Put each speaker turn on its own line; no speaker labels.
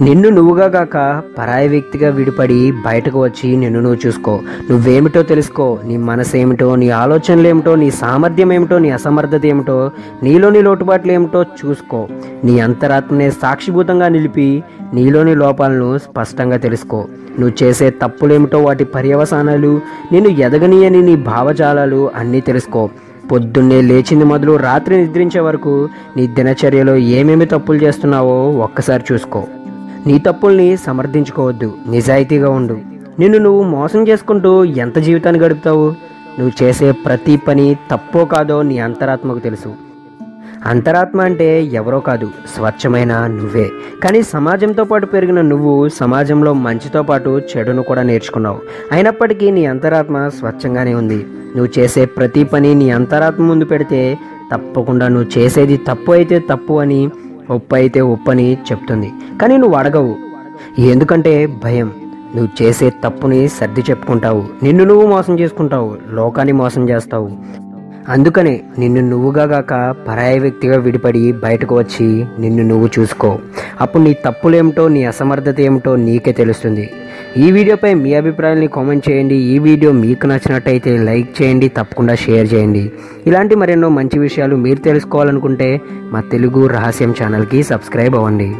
నిన్ను నువ్వుగా కాక పరాయి వ్యక్తిగా విడిపడి బయటకు వచ్చి నిన్ను నువ్వు చూసుకో. నువ్వేమిటో తెలుసుకో. నీ మనసు ఏమిటో, నీ ఆలోచనలు ఏమిటో, నీ సామర్థ్యం ఏమిటో, నీ అసమర్థత ఏమిటో, నీలోని లోటుబాట్లు ఏమిటో చూసుకో. నీ అంతరాత్మనే సాక్షిభూతంగా నిలిపి నీలోని లోపాలను స్పష్టంగా తెలుసుకో. నువ్వు చేసే తప్పులేమిటో, వాటి పర్యవసానాలు, నిన్ను ఎదగనీయని నీ భావజాలాలు అన్నీ తెలుసుకో. పొద్దున్నే లేచింది మొదలు రాత్రి నిద్రించే వరకు నీ దినచర్యలో ఏమేమి తప్పులు చేస్తున్నావో ఒక్కసారి చూసుకో. నీ తప్పుల్ని సమర్థించుకోవద్దు, నిజాయితీగా ఉండు. నిన్ను నువ్వు మోసం చేసుకుంటూ ఎంత జీవితాన్ని గడుపుతావు? నువ్వు చేసే ప్రతి పని తప్పో కాదో నీ అంతరాత్మకు తెలుసు. అంతరాత్మ అంటే ఎవరో కాదు, స్వచ్ఛమైన నువ్వే. కానీ సమాజంతో పాటు పెరిగిన నువ్వు సమాజంలో మంచితో పాటు చెడును కూడా నేర్చుకున్నావు. అయినప్పటికీ నీ అంతరాత్మ స్వచ్ఛంగానే ఉంది. నువ్వు చేసే ప్రతి పని నీ అంతరాత్మ ముందు పెడితే తప్పకుండా నువ్వు చేసేది తప్పు అయితే తప్పు అని, ఒప్పు అయితే ఒప్పు అని చెప్తుంది. కానీ నువ్వు అడగవు. ఎందుకంటే భయం. నువ్వు చేసే తప్పుని సర్ది చెప్పుకుంటావు, నిన్ను నువ్వు మోసం చేసుకుంటావు, లోకాన్ని మోసం చేస్తావు. అందుకనే నిన్ను నువ్వుగా కాక పరాయి వ్యక్తిగా విడిపడి బయటకు వచ్చి నిన్ను నువ్వు చూసుకో. అప్పుడు నీ తప్పులేమిటో, నీ అసమర్థత ఏమిటో నీకే తెలుస్తుంది. ఈ వీడియోపై మీ అభిప్రాయాన్ని కామెంట్ చేయండి. ఈ వీడియో మీకు నచ్చినట్టయితే లైక్ చేయండి, తప్పకుండా షేర్ చేయండి. ఇలాంటి మరెన్నో మంచి విషయాలు మీరు తెలుసుకోవాలనుకుంటే మా తెలుగు రహస్యం ఛానల్కి సబ్స్క్రైబ్ అవ్వండి.